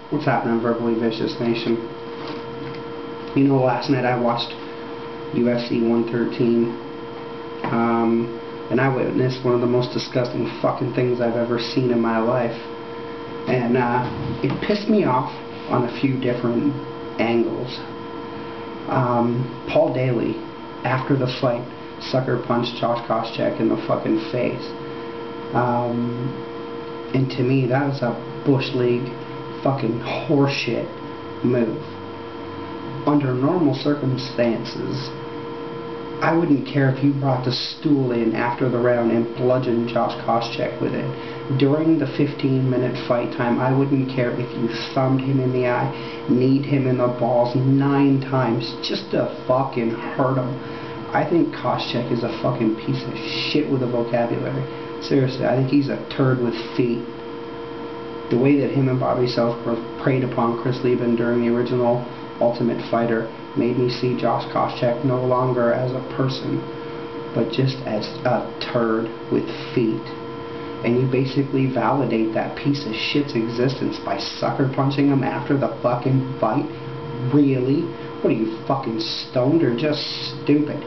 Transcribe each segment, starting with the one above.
What's happening, Verbally Vicious Nation? You know, last night I watched UFC 113, and I witnessed one of the most disgusting fucking things I've ever seen in my life. And it pissed me off on a few different angles. Paul Daly, after the fight, sucker punched Josh Koscheck in the fucking face. And to me, that is a Bush League fucking horseshit move. Under normal circumstances, I wouldn't care if you brought the stool in after the round and bludgeoned Josh Koscheck with it. During the 15-minute fight time, I wouldn't care if you thumbed him in the eye, kneed him in the balls 9 times just to fucking hurt him. I think Koscheck is a fucking piece of shit with a vocabulary. Seriously, I think he's a turd with feet. The way that him and Bobby Southworth preyed upon Chris Lieben during the original Ultimate Fighter made me see Josh Koscheck no longer as a person, but just as a turd with feet. And you basically validate that piece of shit's existence by sucker punching him after the fucking fight? Really? What are you, fucking stoned or just stupid?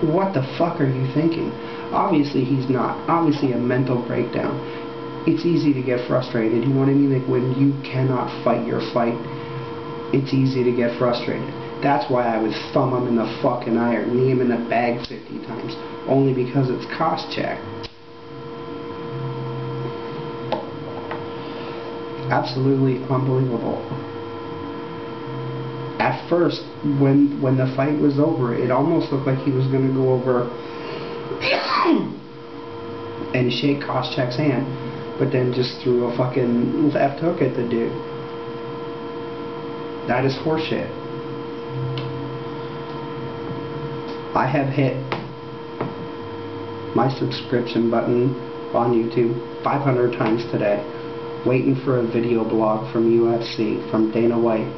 What the fuck are you thinking? Obviously he's not. Obviously a mental breakdown. It's easy to get frustrated, you know what I mean? Like when you cannot fight your fight, it's easy to get frustrated. That's why I would thumb him in the fucking eye or knee him in the bag 50 times. Only because it's Koscheck. Absolutely unbelievable. At first, when the fight was over, it almost looked like he was going to go over and shake Koscheck's hand, but then just threw a fucking left hook at the dude. That is horseshit. I have hit my subscription button on YouTube 500 times today, waiting for a video blog from UFC, from Dana White.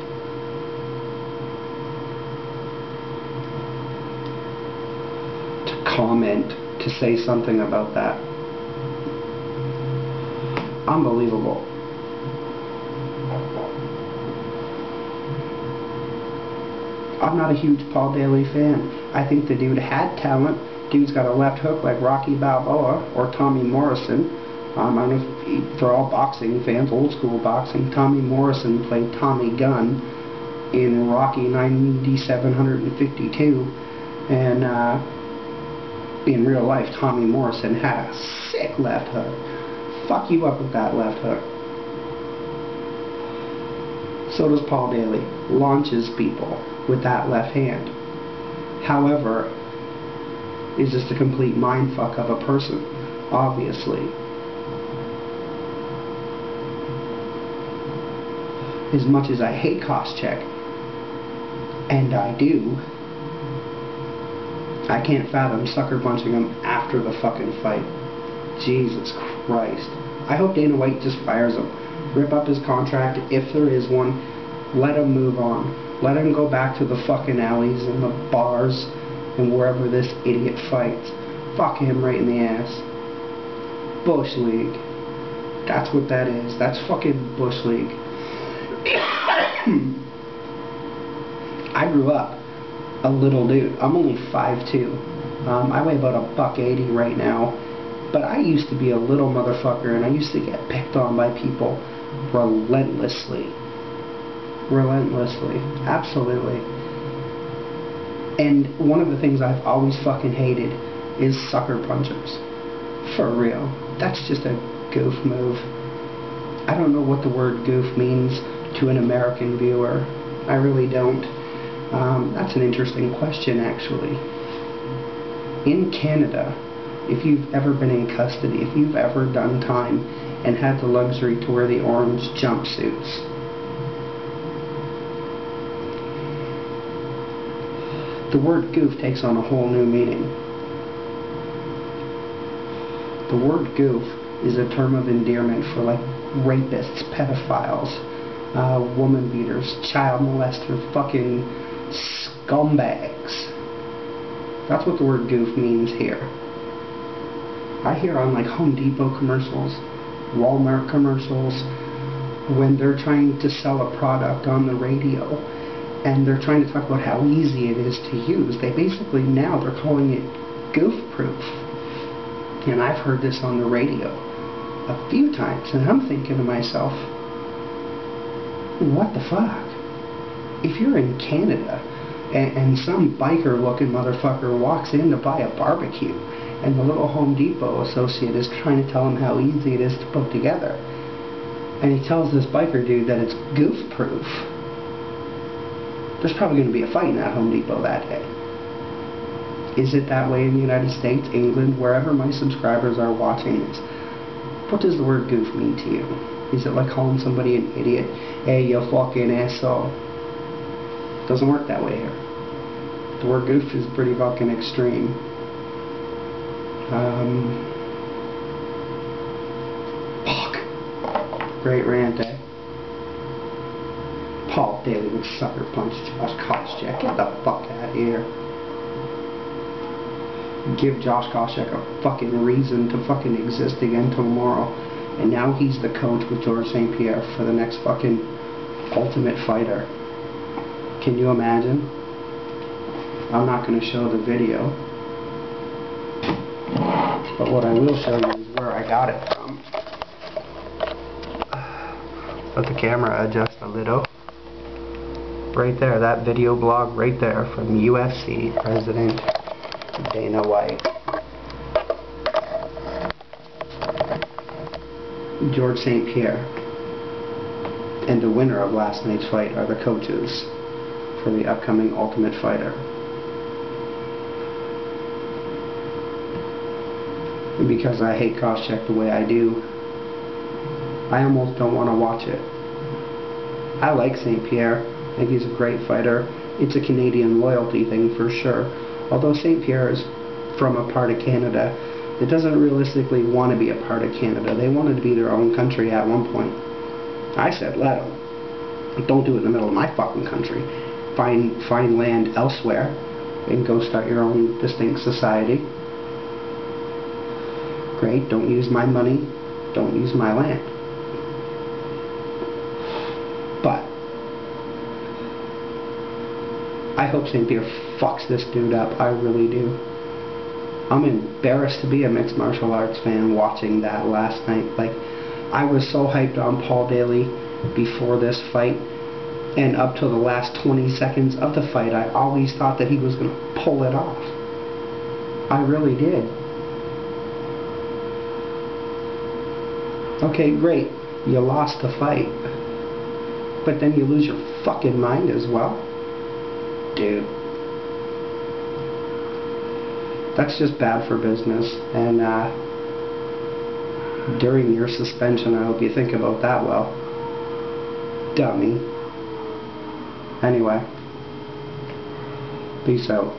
To comment, to say something about that. Unbelievable. I'm not a huge Paul Daly fan. I think the dude had talent. Dude's got a left hook like Rocky Balboa or Tommy Morrison. I don't know if, for all boxing fans, old school boxing, Tommy Morrison played Tommy Gunn in Rocky 9752, and in real life, Tommy Morrison had a sick left hook. Fuck you up with that left hook. So does Paul Daly. Launches people with that left hand. However, is just a complete mindfuck of a person, obviously. As much as I hate Koscheck, and I do, I can't fathom sucker punching him after the fucking fight. Jesus Christ. I hope Dana White just fires him. Rip up his contract, if there is one. Let him move on. Let him go back to the fucking alleys and the bars and wherever this idiot fights. Fuck him right in the ass. Bush League. That's what that is. That's fucking Bush League. I grew up a little dude. I'm only 5'2". I weigh about $180 right now. But I used to be a little motherfucker, and I used to get picked on by people relentlessly. Relentlessly. Absolutely. And one of the things I've always fucking hated is sucker punchers. For real. That's just a goof move. I don't know what the word goof means to an American viewer. I really don't. That's an interesting question, actually. In Canada, if you've ever been in custody, if you've ever done time and had the luxury to wear the orange jumpsuits, the word goof takes on a whole new meaning. The word goof is a term of endearment for like rapists, pedophiles, woman beaters, child molesters, fucking scumbags. That's what the word goof means here. I hear on like Home Depot commercials, Walmart commercials, when they're trying to sell a product on the radio and they're trying to talk about how easy it is to use, they basically now they're calling it goof-proof. And I've heard this on the radio a few times, and I'm thinking to myself, what the fuck? If you're in Canada and some biker-looking motherfucker walks in to buy a barbecue and the little Home Depot associate is trying to tell him how easy it is to put together, and he tells this biker dude that it's goof-proof, there's probably going to be a fight in that Home Depot that day. Is it that way in the United States, England, wherever my subscribers are watching this? What does the word goof mean to you? Is it like calling somebody an idiot? Hey, you fucking asshole. Doesn't work that way here. The word goof is pretty fucking extreme. Fuck. Great rant, eh? Paul Daly would sucker punch Josh Koscheck. Get the fuck out of here. Give Josh Koscheck a fucking reason to fucking exist again tomorrow. And now he's the coach with George St. Pierre for the next fucking Ultimate Fighter. Can you imagine? I'm not going to show the video, but what I will show you is where I got it from. Let the camera adjust a little. Right there, that video blog right there from UFC President Dana White. George St. Pierre and the winner of last night's fight are the coaches for the upcoming Ultimate Fighter. And because I hate Koscheck the way I do, I almost don't want to watch it. I like St. Pierre. I think he's a great fighter. It's a Canadian loyalty thing for sure. Although St. Pierre is from a part of Canada that doesn't realistically want to be a part of Canada. They wanted to be their own country at one point. I said, let them. Don't do it in the middle of my fucking country. Find land elsewhere and go start your own distinct society. Great, don't use my money, don't use my land. But I hope St. Pierre fucks this dude up. I really do. I'm embarrassed to be a mixed martial arts fan watching that last night. Like, I was so hyped on Paul Daly before this fight, and up to the last 20 seconds of the fight, I always thought that he was going to pull it off. I really did. Okay, great. You lost the fight. But then you lose your fucking mind as well? Dude. That's just bad for business. And during your suspension, I hope you think about that well. Dummy. Anyway. Peace out.